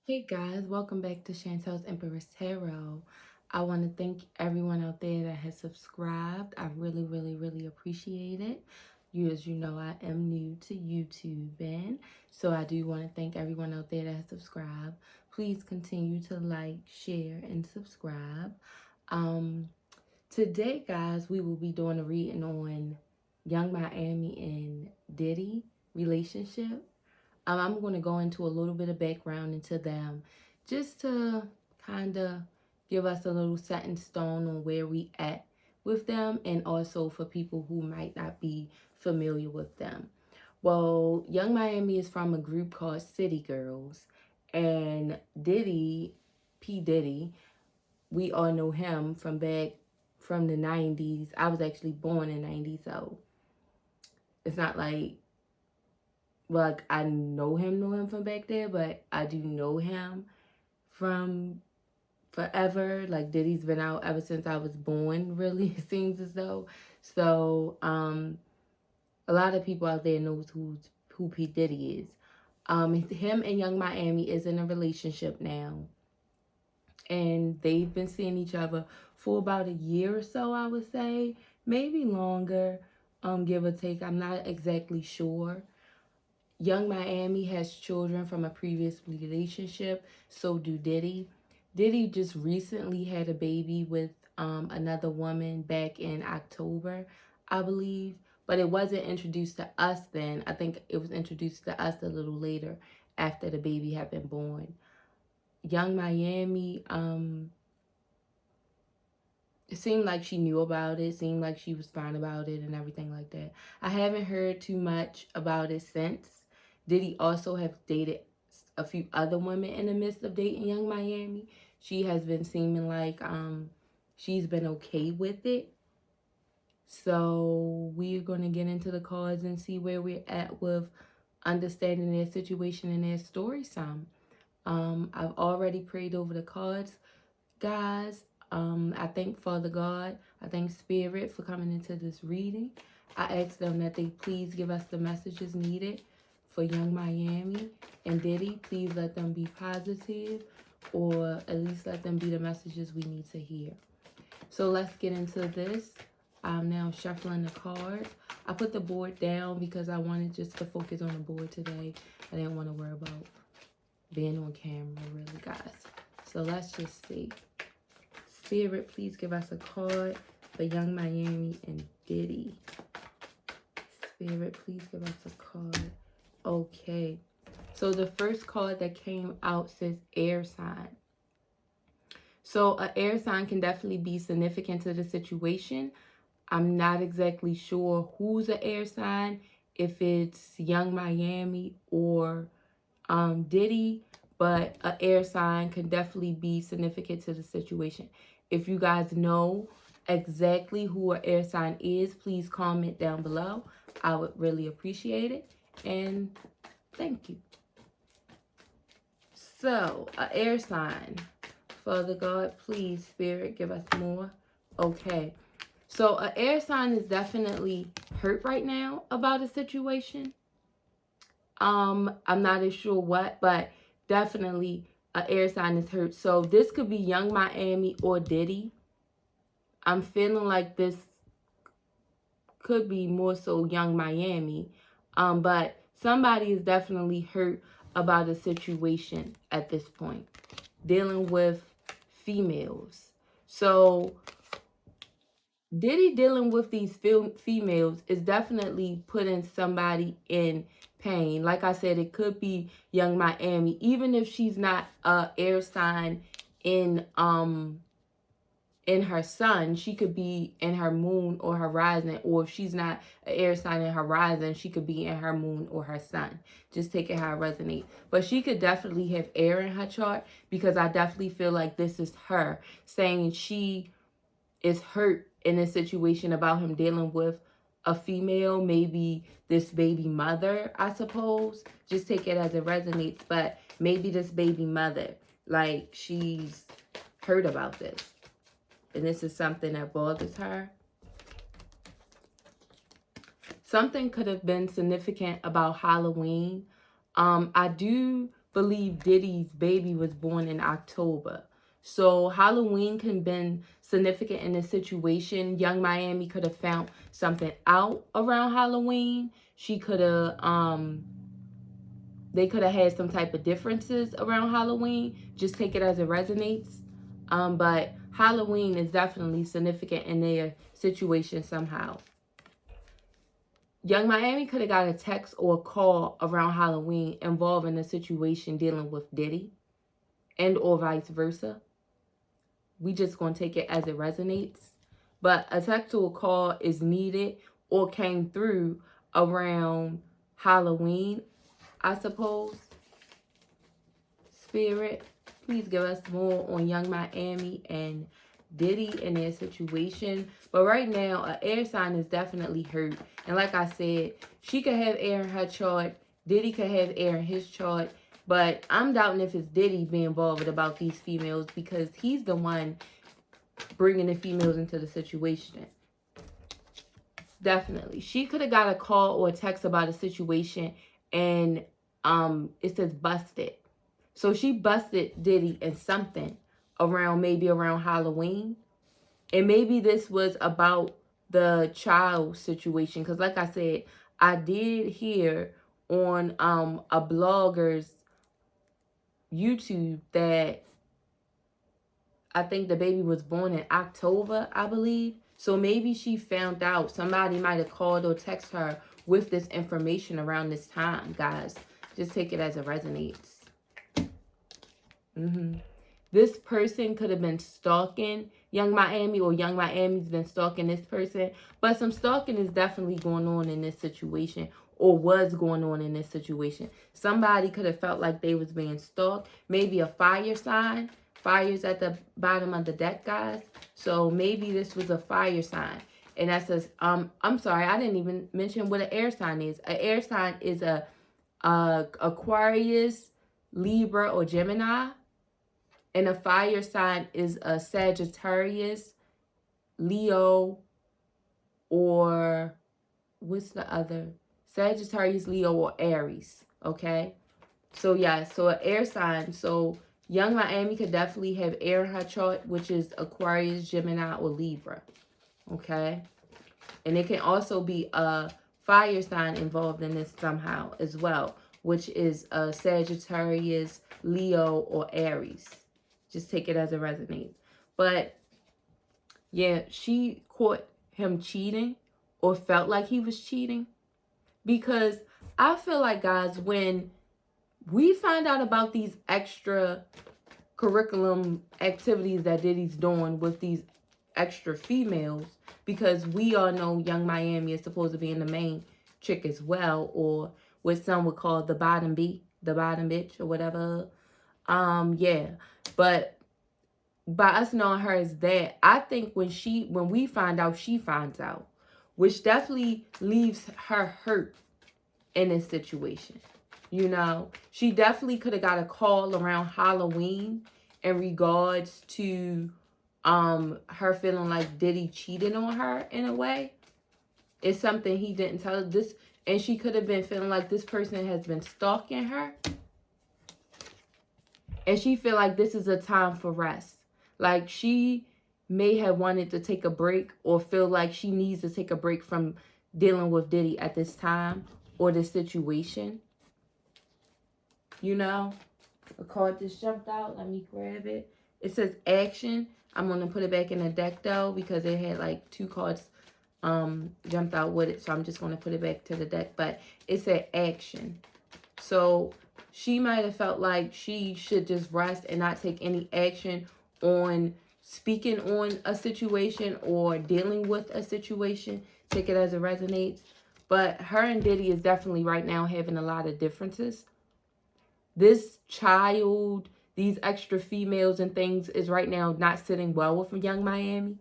Hey guys, welcome back to Chantel's Empress Tarot. I want to thank everyone out there that has subscribed. I really appreciate it. As you know, I am new to YouTube, and so I do want to thank everyone out there that has subscribed. Please continue to like, share, and subscribe. Um, Today, guys, we will be doing a reading on Young Miami and Diddy relationship. I'm going to go into a little bit of background into them just to kind of give us a little set in stone on where we at with them, and also for people who might not be familiar with them. Well, Young Miami is from a group called City Girls, and Diddy, P. Diddy, we all know him from back from the 90s. I was actually born in 90s, so it's not like I know him from back there, but I do know him from forever. Like Diddy's been out ever since I was born, really, it seems as though. So, a lot of people out there knows who P. Diddy is. Him and Young Miami is in a relationship now. And they've been seeing each other for about a year or so, I would say. Maybe longer, give or take. I'm not exactly sure. Young Miami has children from a previous relationship, so do Diddy. Diddy just recently had a baby with another woman back in October, I believe, but it wasn't introduced to us then. I think it was introduced to us a little later after the baby had been born. Young Miami, it seemed like she knew about it, seemed like she was fine about it and everything like that. I haven't heard too much about it since. Did he also have dated a few other women in the midst of dating Young Miami? She has been seeming like she's been okay with it. So we're going to get into the cards and see where we're at with understanding their situation and their story some. I've already prayed over the cards, guys. I thank Father God, I thank Spirit for coming into this reading. I ask them that they please give us the messages needed for Young Miami and Diddy. Please let them be positive, or at least let them be the messages we need to hear. So let's get into this. I'm now shuffling the cards. I put the board down because I wanted just to focus on the board today. I didn't want to worry about being on camera, really, guys. So let's just see. Spirit, please give us a card for Young Miami and Diddy. Spirit, please give us a card. Okay. So the first card that came out says air sign. So an air sign can definitely be significant to the situation. I'm not exactly sure who's an air sign, if it's Young Miami or Diddy, but an air sign can definitely be significant to the situation. If you guys know exactly who an air sign is, please comment down below. I would really appreciate it. And thank you. So, an air sign. Father God, please, Spirit, give us more. Okay. So, an air sign is definitely hurt right now about a situation. I'm not as sure what, but definitely an air sign is hurt. So this could be Young Miami or Diddy. I'm feeling like this could be more so Young Miami. But somebody is definitely hurt about a situation at this point, dealing with females. So Diddy dealing with these females is definitely putting somebody in pain. Like I said, it could be Young Miami, even if she's not a air sign in her sun, she could be in her moon or her rising. Or if she's not an air sign in her rising, she could be in her moon or her sun. Just take it how it resonates. But she could definitely have air in her chart, because I definitely feel like this is her saying she is hurt in a situation about him dealing with a female, maybe this baby mother, I suppose. Just take it as it resonates. But maybe this baby mother, like, she's hurt about this, and this is something that bothers her. Something could have been significant about Halloween. I do believe Diddy's baby was born in October. So Halloween can have been significant in this situation. Young Miami could have found something out around Halloween. She could have they could have had some type of differences around Halloween. Just take it as it resonates. But Halloween is definitely significant in their situation somehow. Young Miami could have got a text or a call around Halloween involving a situation dealing with Diddy and or vice versa. We just going to take it as it resonates. But a text or a call is needed or came through around Halloween, I suppose. Spirit, please give us more on Young Miami and Diddy and their situation. But right now, an air sign is definitely hurt. And like I said, she could have air in her chart. Diddy could have air in his chart. But I'm doubting if it's Diddy being bothered about these females because he's the one bringing the females into the situation. Definitely. She could have got a call or a text about a situation and it says busted. So she busted Diddy in something maybe around Halloween. And maybe this was about the child situation. Because like I said, I did hear on a blogger's YouTube that I think the baby was born in October, I believe. So maybe she found out. Somebody might have called or texted her with this information around this time, guys. Just take it as it resonates. This person could have been stalking Young Miami, or Young Miami's been stalking this person. But some stalking is definitely going on in this situation, or was going on in this situation. Somebody could have felt like they was being stalked. Maybe a fire sign. Fire's at the bottom of the deck, guys. So maybe this was a fire sign. And that says, I'm sorry, I didn't even mention what an air sign is. An air sign is a Aquarius, Libra, or Gemini. And a fire sign is a Sagittarius, Leo, or what's the other? Sagittarius, Leo, or Aries. Okay? So, yeah. So, an air sign. So, Young Miami could definitely have air in her chart, which is Aquarius, Gemini, or Libra. Okay? And it can also be a fire sign involved in this somehow as well, which is a Sagittarius, Leo, or Aries. Just take it as it resonates. But, yeah, she caught him cheating or felt like he was cheating. Because I feel like, guys, when we find out about these extra curriculum activities that Diddy's doing with these extra females, because we all know Young Miami is supposed to be in the main chick as well, or what some would call the bottom bitch, or whatever. Yeah. But by us knowing her as that, I think when we find out, she finds out, which definitely leaves her hurt in this situation. You know, she definitely could have got a call around Halloween in regards to her feeling like Diddy cheated on her in a way. It's something he didn't tell her this, and she could have been feeling like this person has been stalking her. And she feel like this is a time for rest. Like she may have wanted to take a break, or feel like she needs to take a break from dealing with Diddy at this time or this situation. You know, a card just jumped out. Let me grab it. It says action. I'm going to put it back in the deck though, because it had like 2 cards jumped out with it. So I'm just going to put it back to the deck. But it said action. So she might have felt like she should just rest and not take any action on speaking on a situation or dealing with a situation. Take it as it resonates. But her and Diddy is definitely right now having a lot of differences. This child, these extra females and things is right now not sitting well with Young Miami.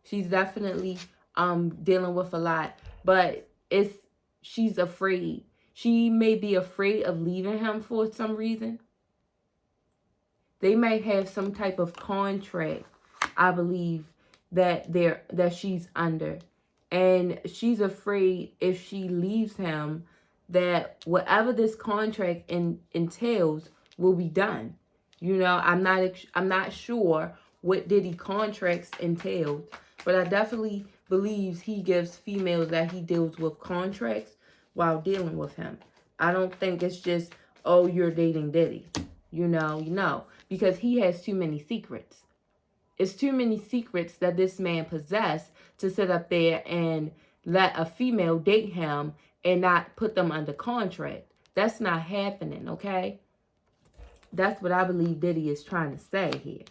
She's definitely dealing with a lot. But she's afraid. She may be afraid of leaving him for some reason. They might have some type of contract, I believe, that she's under. And she's afraid if she leaves him that whatever this contract entails will be done. You know, I'm not sure what Diddy contracts entails, but I definitely believes he gives females that he deals with contracts while dealing with him. I don't think it's just, oh, you're dating Diddy. You know, because he has too many secrets. It's too many secrets that this man possessed to sit up there and let a female date him and not put them under contract. That's not happening, okay? That's what I believe Diddy is trying to say here,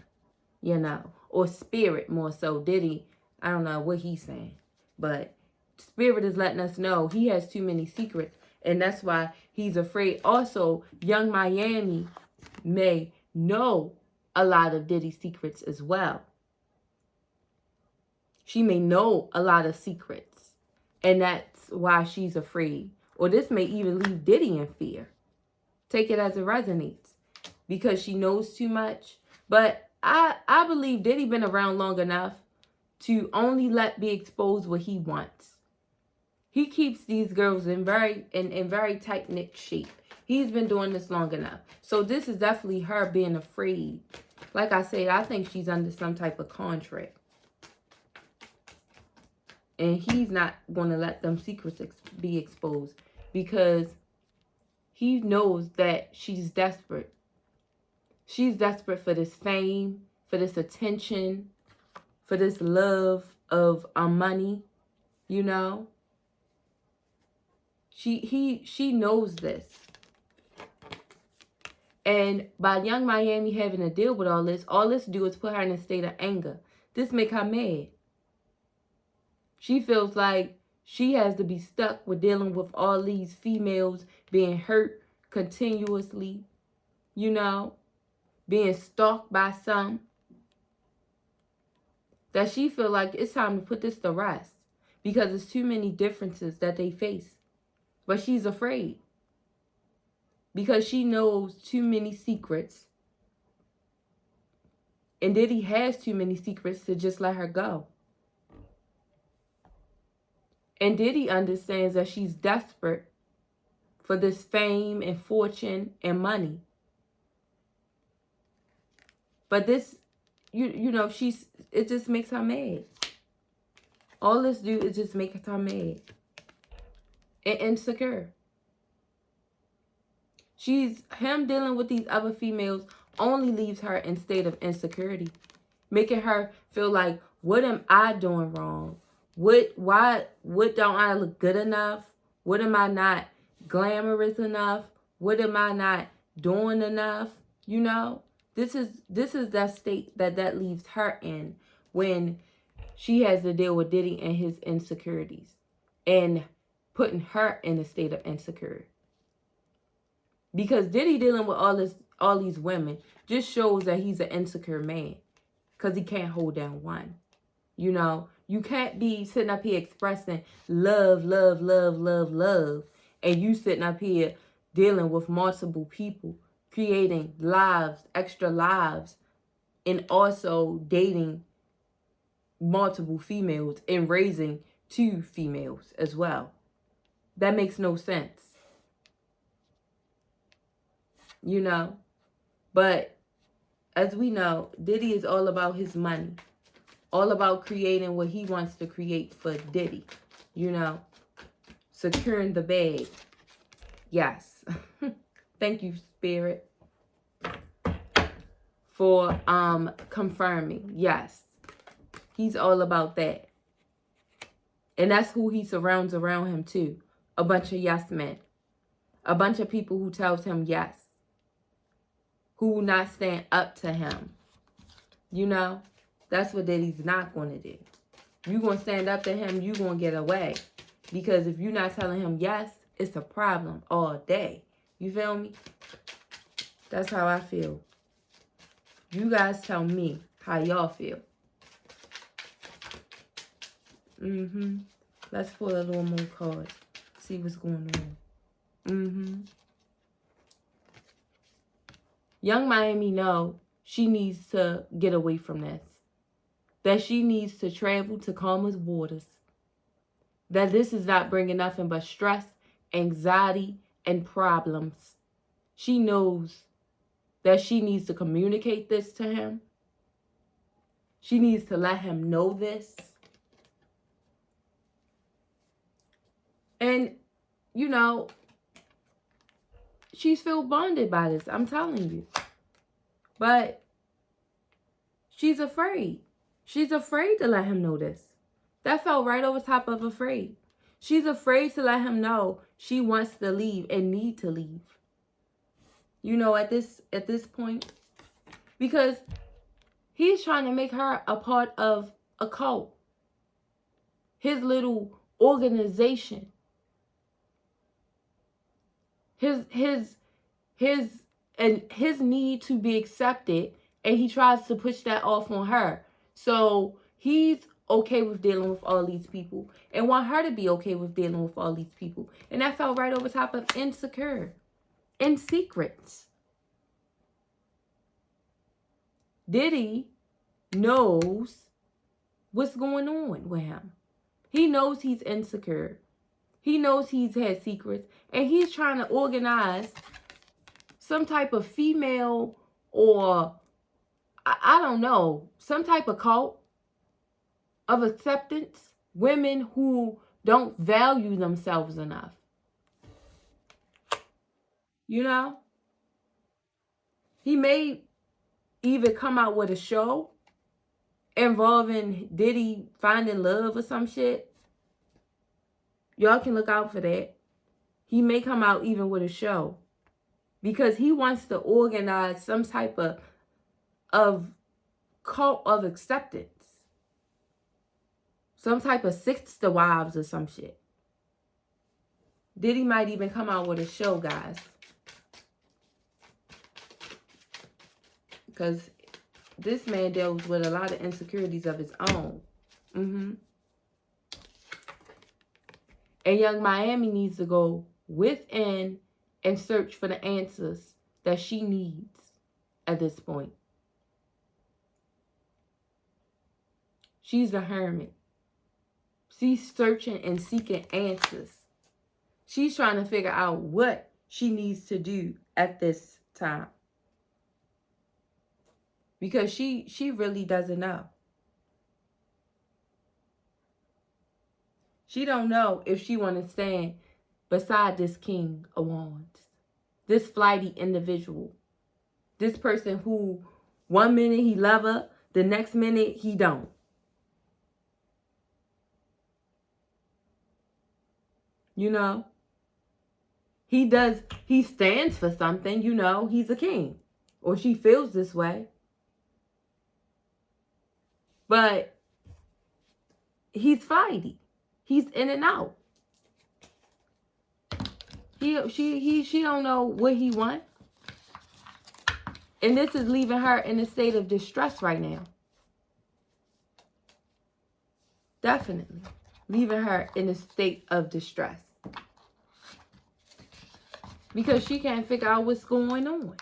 you know. Or Spirit more so. Diddy, I don't know what he's saying. But Spirit is letting us know he has too many secrets. And that's why he's afraid. Also, Young Miami may know a lot of Diddy's secrets as well. She may know a lot of secrets. And that's why she's afraid. Or this may even leave Diddy in fear. Take it as it resonates. Because she knows too much. But I believe Diddy been around long enough to only be exposed what he wants. He keeps these girls in very tight-knit shape. He's been doing this long enough. So this is definitely her being afraid. Like I said, I think she's under some type of contract. And he's not going to let them secrets be exposed. Because he knows that she's desperate. She's desperate for this fame, for this attention, for this love of money, you know. She knows this. And by Young Miami having to deal with all this do is put her in a state of anger. This make her mad. She feels like she has to be stuck with dealing with all these females being hurt continuously, you know, being stalked by some. That she feel like it's time to put this to rest because there's too many differences that they face. But she's afraid because she knows too many secrets. And Diddy has too many secrets to just let her go. And Diddy understands that she's desperate for this fame and fortune and money. But this, you know, it just makes her mad. All this do is just make her mad. And insecure. Him dealing with these other females only leaves her in state of insecurity. Making her feel like, what am I doing wrong? What don't I look good enough? What am I not glamorous enough? What am I not doing enough? You know? This is that state that leaves her in when she has to deal with Diddy and his insecurities. And putting her in a state of insecurity. Because Diddy dealing with all these women just shows that he's an insecure man. Because he can't hold down one. You know, you can't be sitting up here expressing love, love, love, love, love. And you sitting up here dealing with multiple people. Creating lives, extra lives. And also dating multiple females. And raising 2 females as well. That makes no sense. You know? But as we know, Diddy is all about his money. All about creating what he wants to create for Diddy. You know? Securing the bag. Yes. Thank you, Spirit. For confirming. Yes. He's all about that. And that's who he surrounds around him too. A bunch of yes men. A bunch of people who tells him yes. Who will not stand up to him. You know? That's what Diddy's not going to do. You going to stand up to him, you going to get away. Because if you're not telling him yes, it's a problem all day. You feel me? That's how I feel. You guys tell me how y'all feel. Let's pull a little more cards. See what's going on. Young Miami know she needs to get away from this. That she needs to travel to calmer waters. That this is not bringing nothing but stress anxiety, and problems. She knows that she needs to communicate this to him. She needs to let him know this. And, you know, she's feel bonded by this, I'm telling you. But she's afraid. She's afraid to let him know this. That felt right over top of afraid. She's afraid to let him know she wants to leave and need to leave. You know, at this point. Because he's trying to make her a part of a cult. His little organization. His need to be accepted, and he tries to push that off on her. So he's okay with dealing with all these people and want her to be okay with dealing with all these people. And that fell right over top of insecure and secrets. Diddy knows what's going on with him. He knows he's insecure. He knows he's had secrets. And he's trying to organize some type of female or, I don't know, some type of cult of acceptance. Women who don't value themselves enough. You know? He may even come out with a show involving Diddy finding love or some shit. Y'all can look out for that. He may come out even with a show. Because he wants to organize some type of cult of acceptance. Some type of sister wives or some shit. Diddy might even come out with a show, guys. Because this man deals with a lot of insecurities of his own. And Young Miami needs to go within and search for the answers that she needs at this point. She's a hermit. She's searching and seeking answers. She's trying to figure out what she needs to do at this time. Because she really doesn't know. She don't know if she want to stand beside this King of Wands. This flighty individual. This person who 1 minute he love her, the next minute he don't. You know? He stands for something, you know, he's a king. Or she feels this way. But he's flighty. He's in and out. She don't know what he wants. And this is leaving her in a state of distress right now. Definitely. Leaving her in a state of distress. Because she can't figure out what's going on.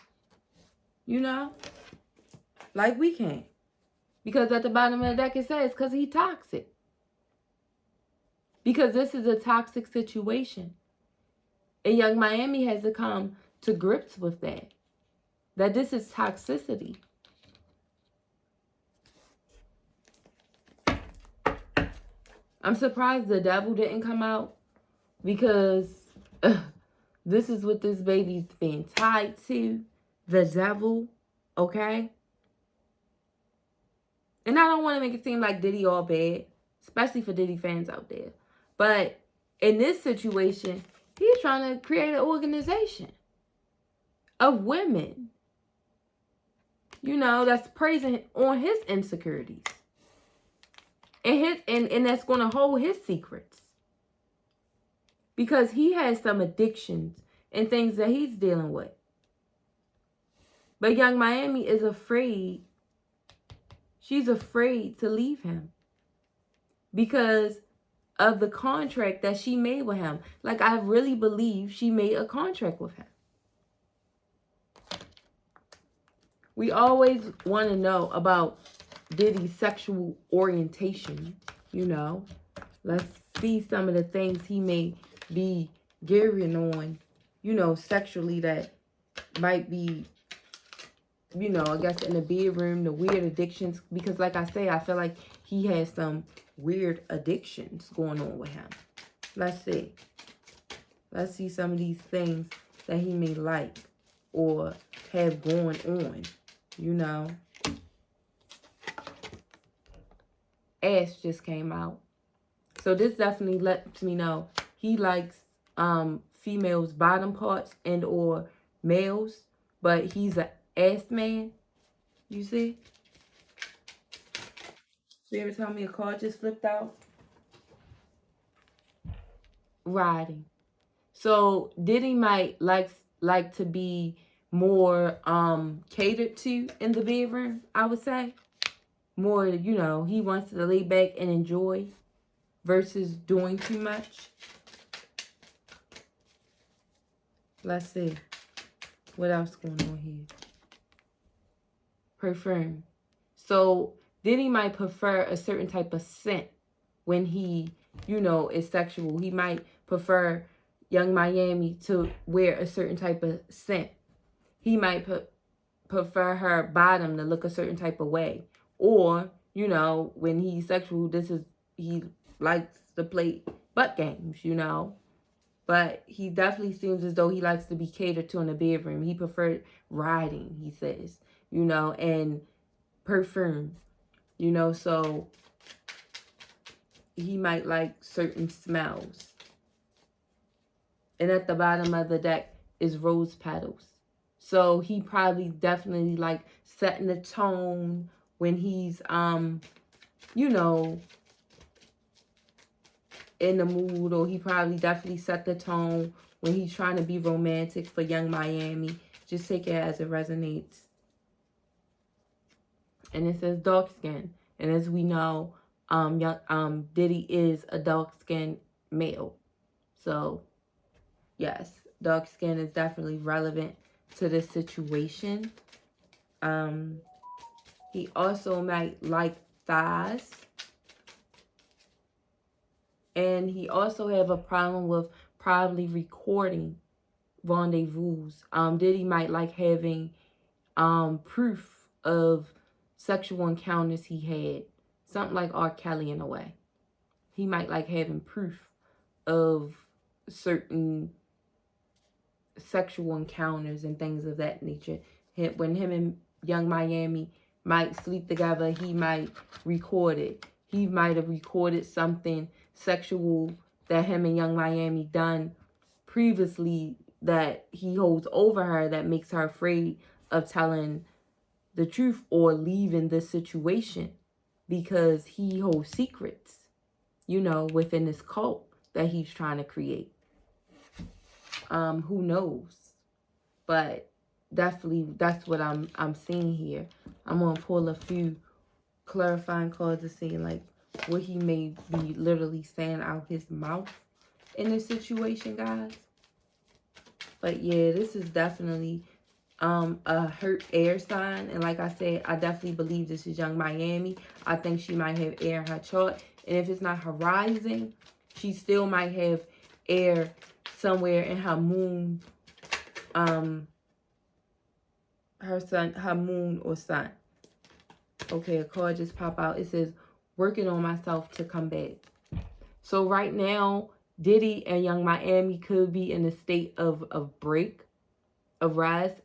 You know? Like we can't. Because at the bottom of the deck it says, because he's toxic. Because this is a toxic situation. And Young Miami has to come to grips with that. That this is toxicity. I'm surprised the devil didn't come out. Because this is what this baby's being tied to. The devil. Okay? And I don't want to make it seem like Diddy all bad. Especially for Diddy fans out there. But in this situation, he's trying to create an organization of women, you know, that's praising on his insecurities. And that's going to hold his secrets. Because he has some addictions and things that he's dealing with. But Young Miami is afraid. She's afraid to leave him. Because of the contract that she made with him. Like, I really believe she made a contract with him. We always want to know about Diddy's sexual orientation, you know. Let's see some of the things he may be gearing on, you know, sexually that might be, you know, I guess in the bedroom, the weird addictions. Because like I say, I feel like he has some weird addictions going on with him. Let's see. Let's see some of these things that he may like or have going on, you know. Ash just came out. So this definitely lets me know he likes females' bottom parts and or males, but he's an ass man. You see? Spirit tell me a card just flipped out. Riding. So Diddy might like to be more catered to in the bedroom, I would say. More, you know, he wants to lay back and enjoy versus doing too much. Let's see. What else going on here? Perfume. So Diddy might prefer a certain type of scent when he, you know, is sexual. He might prefer Young Miami to wear a certain type of scent. He might prefer her bottom to look a certain type of way. Or, you know, when he's sexual, he likes to play butt games, you know. But he definitely seems as though he likes to be catered to in the bedroom. He preferred riding, he says, you know, and perfume, you know, so he might like certain smells. And at the bottom of the deck is rose petals. So he probably definitely like setting the tone when he's, you know, in the mood, or he probably definitely set the tone when he's trying to be romantic for Young Miami. Just take it as it resonates. And it says dark skin. And as we know, Diddy is a dark skinned male. So yes, dark skin is definitely relevant to this situation. He also might like thighs. And he also have a problem with probably recording rendezvous. Diddy might like having proof of sexual encounters he had. Something like R. Kelly in a way. He might like having proof of certain sexual encounters and things of that nature. When him and Young Miami might sleep together, he might record it. He might have recorded something sexual that him and Young Miami done previously that he holds over her that makes her afraid of telling the truth or leaving the situation because he holds secrets, you know, within this cult that he's trying to create. Who knows? But definitely that's what I'm seeing here. I'm gonna pull a few clarifying cards to see like what he may be literally saying out his mouth in this situation, guys. But yeah, this is definitely a hurt air sign. And like I said, I definitely believe this is Young Miami. I think she might have air in her chart. And if it's not her rising, she still might have air somewhere in her moon, her sun, her moon or sun. Okay, a card just pop out. It says, working on myself to come back. So right now, Diddy and Young Miami could be in a state of break, of rest.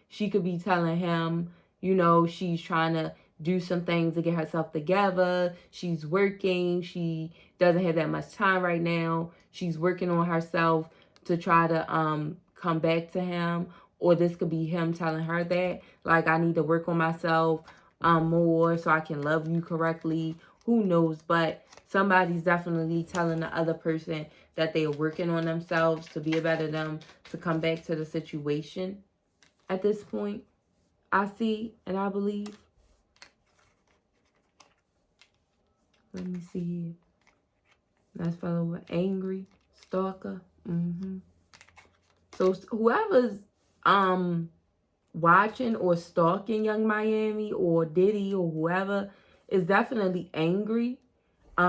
She could be telling him, you know, she's trying to do some things to get herself together. She's working. She doesn't have that much time right now. She's working on herself to try to come back to him. Or this could be him telling her that, like, I need to work on myself more so I can love you correctly. Who knows? But somebody's definitely telling the other person that they are working on themselves to be a better them, to come back to the situation at this point. I see and I believe. Let me see here. Let's follow with angry, stalker. So whoever's watching or stalking Young Miami or Diddy or whoever is definitely angry.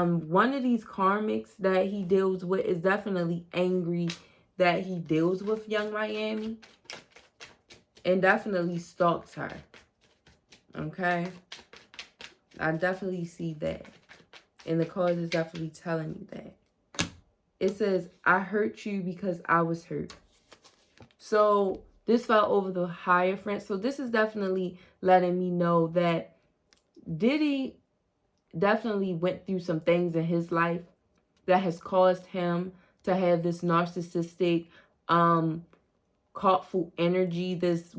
One of these karmics that he deals with is definitely angry that he deals with Young Miami and definitely stalks her. Okay? I definitely see that. And the card is definitely telling me that. It says, I hurt you because I was hurt. So this fell over the Hierophant. So this is definitely letting me know that Diddy definitely went through some things in his life that has caused him to have this narcissistic, thoughtful energy, this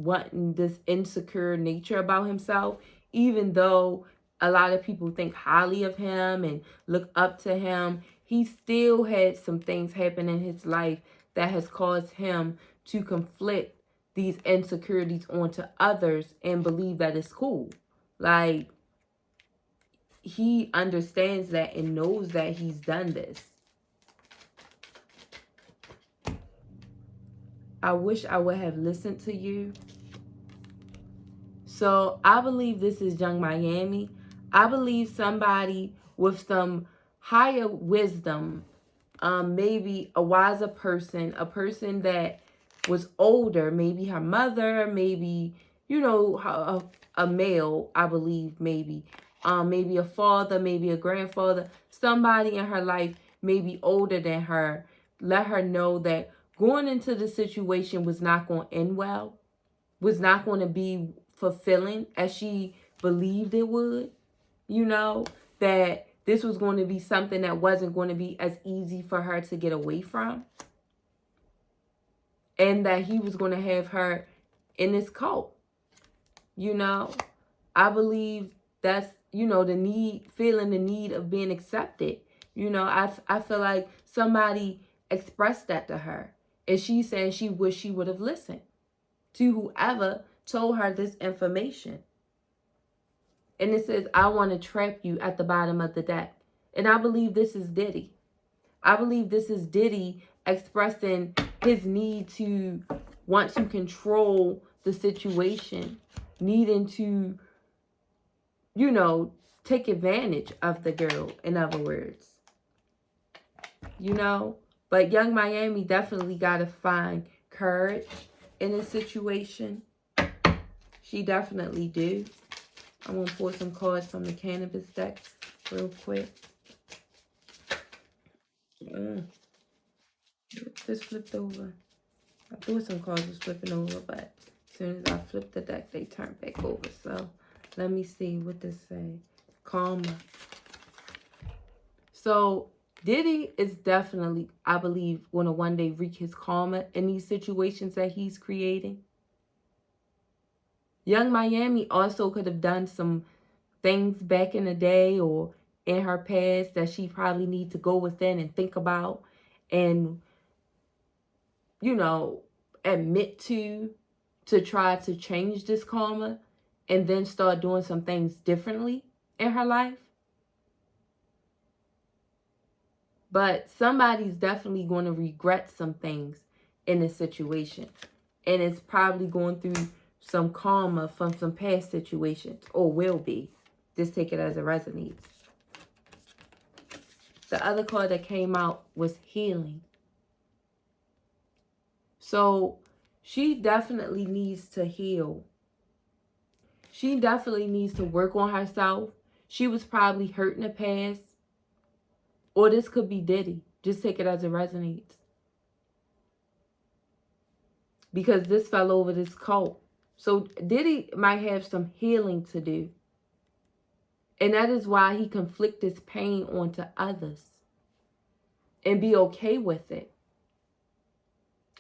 insecure nature about himself, even though a lot of people think highly of him and look up to him. He still had some things happen in his life that has caused him to conflict these insecurities onto others and believe that it's cool. Like, he understands that and knows that he's done this. I wish I would have listened to you. So I believe this is Young Miami. I believe somebody with some higher wisdom, maybe a wiser person, a person that was older, maybe her mother, maybe, you know, a male, I believe, maybe a father, maybe a grandfather, somebody in her life, maybe older than her, let her know that going into the situation was not going to end well, was not going to be fulfilling as she believed it would, you know, that this was going to be something that wasn't going to be as easy for her to get away from, and that he was going to have her in his cult, you know. I believe that's, you know, feeling the need of being accepted. You know, I feel like somebody expressed that to her, and she said she wished she would have listened to whoever told her this information. And it says, I want to trap you at the bottom of the deck. And I believe this is Diddy. I believe this is Diddy expressing his need to want to control the situation, needing to, you know, take advantage of the girl, in other words. You know? But Young Miami definitely got to find courage in this situation. She definitely do. I'm going to pull some cards from the cannabis deck real quick. This flipped over. I thought some cards was flipping over, but as soon as I flipped the deck, they turned back over. So let me see what this say. Karma. So Diddy is definitely, I believe, going to one day wreak his karma in these situations that he's creating. Young Miami also could have done some things back in the day or in her past that she probably need to go within and think about and, you know, admit to try to change this karma and then start doing some things differently in her life. But somebody's definitely going to regret some things in this situation. And it's probably going through some karma from some past situations, or will be. Just take it as it resonates. The other card that came out was healing. So she definitely needs to heal. She definitely needs to work on herself. She was probably hurt in the past. Or this could be Diddy. Just take it as it resonates. Because this fell over this cult. So Diddy might have some healing to do. And that is why he conflict his pain onto others. And be okay with it.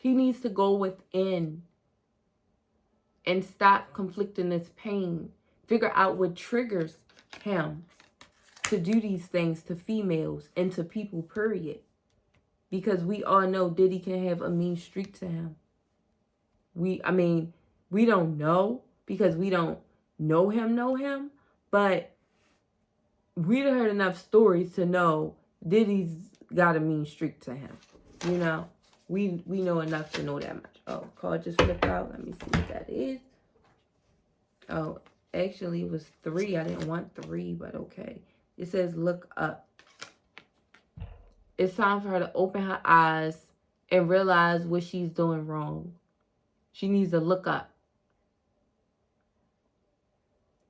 He needs to go within and stop conflicting his pain. Figure out what triggers him to do these things to females and to people, period. Because we all know Diddy can have a mean streak to him. We don't know because we don't know him, but we've heard enough stories to know Diddy's got a mean streak to him. You know, we know enough to know that much. Oh, card just flipped out. Let me see what that is. Oh, actually it was 3. I didn't want 3, but okay. It says look up. It's time for her to open her eyes and realize what she's doing wrong. She needs to look up.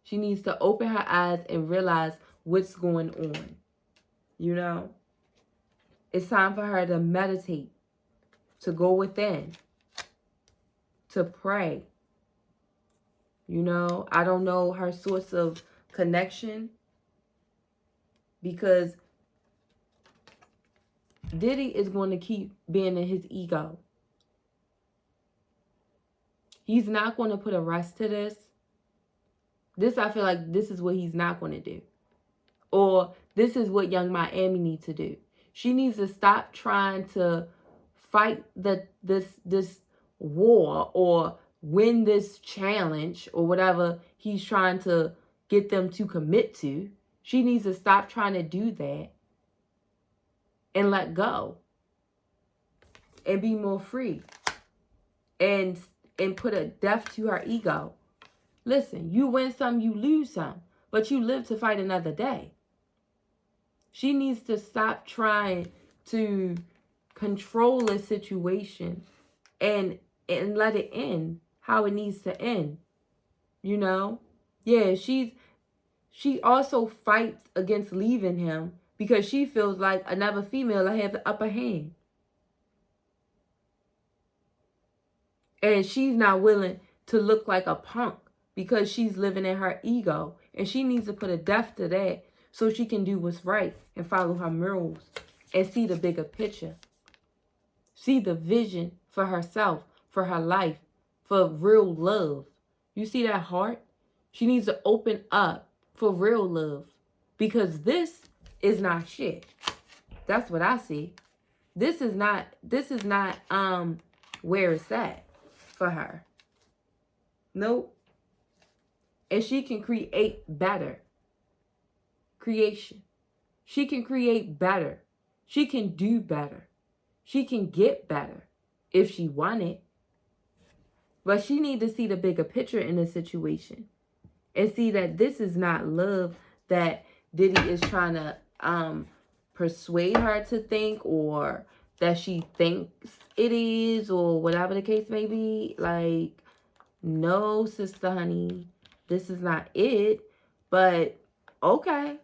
She needs to open her eyes and realize what's going on. You know? It's time for her to meditate, to go within, to pray. You know, I don't know her source of connection because Diddy is going to keep being in his ego. He's not going to put a rest to this. I feel like this is what he's not going to do. Or this is what young Miami needs to do. She needs to stop trying to fight this war or win this challenge or whatever he's trying to get them to commit to. She needs to stop trying to do that and let go and be more free and put a death to her ego. Listen, you win some, you lose some, but you live to fight another day. She needs to stop trying to control the situation and let it end how it needs to end. You know? Yeah, she also fights against leaving him because she feels like another female will have the upper hand. And she's not willing to look like a punk because she's living in her ego. And she needs to put a death to that so she can do what's right and follow her morals and see the bigger picture. See the vision for herself, for her life, for real love. You see that heart? She needs to open up for real love because this is not shit. That's what I see. This is not where it's at for her. Nope. And she can create better. Creation. She can create better. She can do better. She can get better if she wanted. But she need to see the bigger picture in the situation and see that this is not love that Diddy is trying to persuade her to think, or that she thinks it is, or whatever the case may be. Like, no, sister, honey, this is not it. But okay,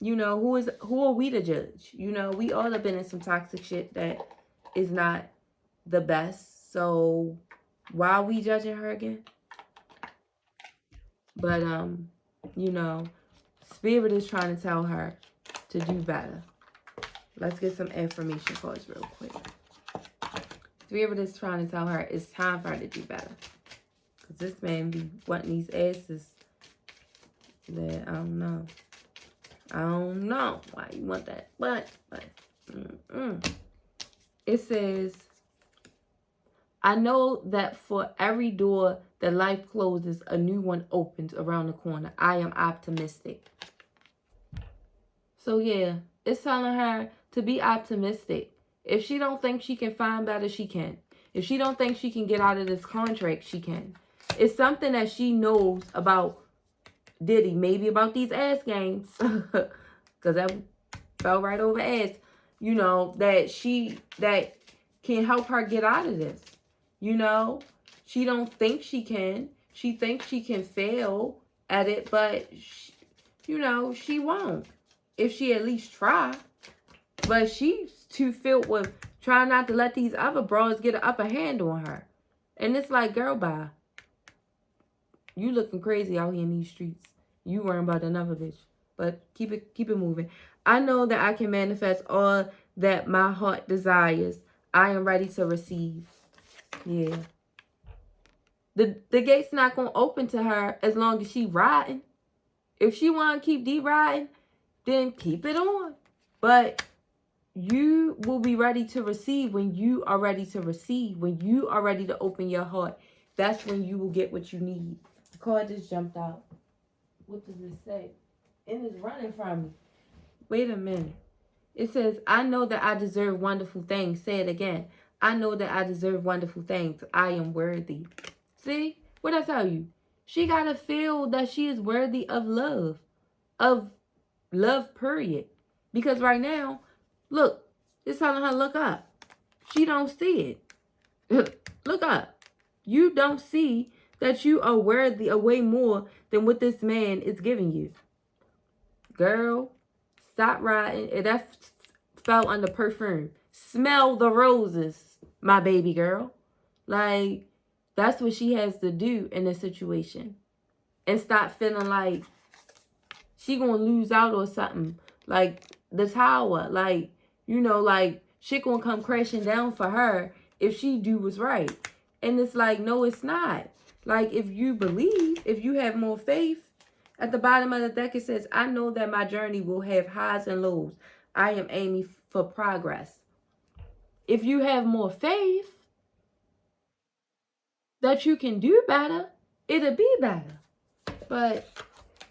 you know, who are we to judge? You know, we all have been in some toxic shit that is not the best. So why are we judging her again? But you know, Spirit is trying to tell her to do better. Let's get some affirmation cards real quick. Spirit is trying to tell her it's time for her to do better. Because this man be wanting these asses that I don't know. I don't know why you want that. But it says, I know that for every door that life closes, a new one opens around the corner. I am optimistic. So yeah, it's telling her to be optimistic. If she don't think she can find better, she can. If she don't think she can get out of this contract, she can. It's something that she knows about Diddy, maybe about these ass games, because that fell right over ass, you know, that can help her get out of this. You know, she don't think she can. She thinks she can fail at it, but you know, she won't if she at least try. But she's too filled with trying not to let these other bros get an upper hand on her. And it's like, girl, bye. You looking crazy out here in these streets. You worrying about another bitch. But keep it moving. I know that I can manifest all that my heart desires. I am ready to receive. Yeah. The gate's not going to open to her as long as she riding. If she want to keep riding, then keep it on. But you will be ready to receive when you are ready to receive. When you are ready to open your heart. That's when you will get what you need. The card just jumped out. What does it say? It is running from me. Wait a minute. It says, I know that I deserve wonderful things. Say it again. I know that I deserve wonderful things. I am worthy. See? What I tell you? She got to feel that she is worthy of love. Of love, period. Because right now, Look, it's telling her, look up. She don't see it. Look up. You don't see that you are worthy of way more than what this man is giving you. Girl, stop riding. And that fell under perfume. Smell the roses, my baby girl. Like, that's what she has to do in this situation. And stop feeling like she gonna lose out or something. Like the tower. Like, you know, like shit gonna come crashing down for her if she do what's right. And it's like, no, it's not. Like, if you believe, if you have more faith, at the bottom of the deck it says, I know that my journey will have highs and lows. I am aiming for progress. If you have more faith that you can do better, it'll be better. But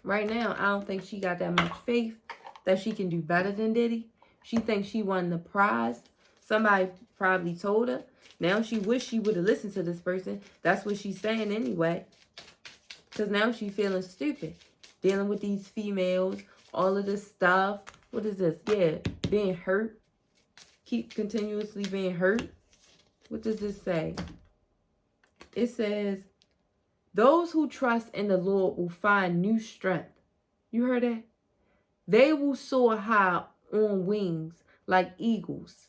right now, I don't think she got that much faith that she can do better than Diddy. She thinks she won the prize. Somebody probably told her. Now she wish she would have listened to this person. That's what she's saying anyway. Because now she's feeling stupid. Dealing with these females. All of this stuff. What is this? Yeah, being hurt. Keep continuously being hurt. What does this say? It says, those who trust in the Lord will find new strength. You heard that? They will soar high on wings like eagles.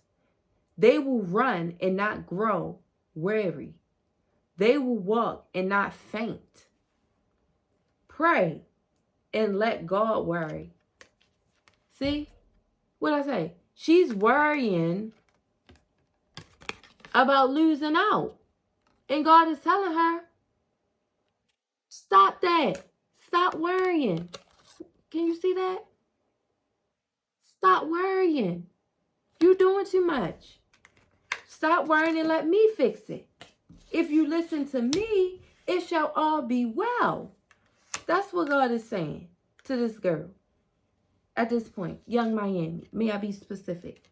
They will run and not grow weary. They will walk and not faint. Pray and let God worry. See? What I say? She's worrying about losing out. And God is telling her, stop that. Stop worrying. Can you see that? Stop worrying. You're doing too much. Stop worrying and let me fix it. If you listen to me, it shall all be well. That's what God is saying to this girl. At this point, young Miami, may I be specific?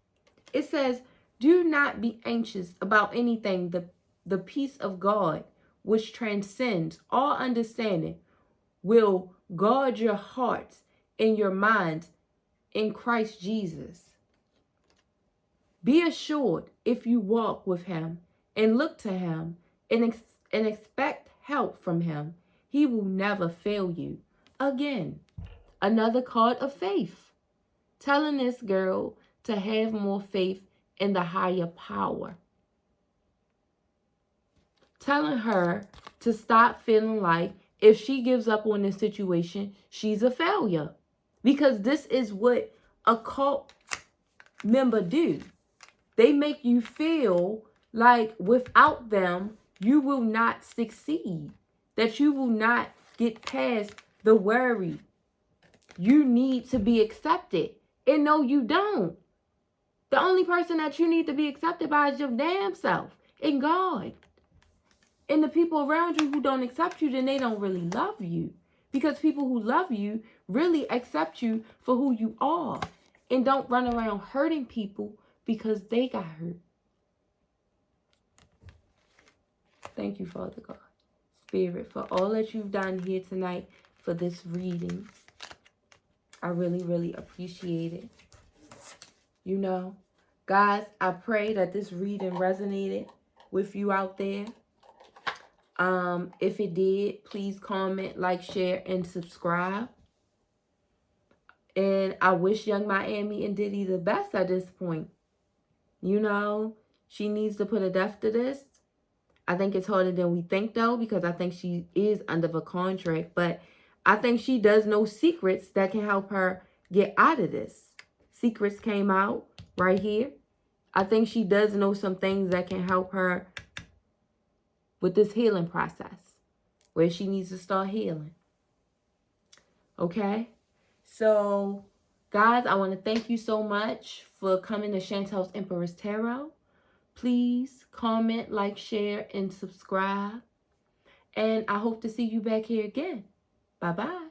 It says, do not be anxious about anything. The peace of God, which transcends all understanding, will guard your hearts and your minds in Christ Jesus. Be assured, if you walk with him and look to him and expect help from him, he will never fail you. Again, another card of faith. Telling this girl to have more faith in the higher power. Telling her to stop feeling like if she gives up on this situation, she's a failure. Because this is what a cult member do. They make you feel like without them, you will not succeed. That you will not get past the worry. You need to be accepted. And no, you don't. The only person that you need to be accepted by is your damn self and God. And the people around you who don't accept you, then they don't really love you. Because people who love you really accept you for who you are. And don't run around hurting people because they got hurt. Thank you, Father God, Spirit, for all that you've done here tonight for this reading. I really, really appreciate it. You know, guys, I pray that this reading resonated with you out there. If it did, please comment, like, share, and subscribe. And I wish young Miami and Diddy the best at this point. You know, she needs to put a death to this. I think it's harder than we think, though, because I think she is under the contract. But I think she does know secrets that can help her get out of this. Secrets came out right here. I think she does know some things that can help her with this healing process, where she needs to start healing. Okay? So, guys, I want to thank you so much for coming to Chantel's Empress Tarot. Please comment, like, share, and subscribe. And I hope to see you back here again. Bye-bye.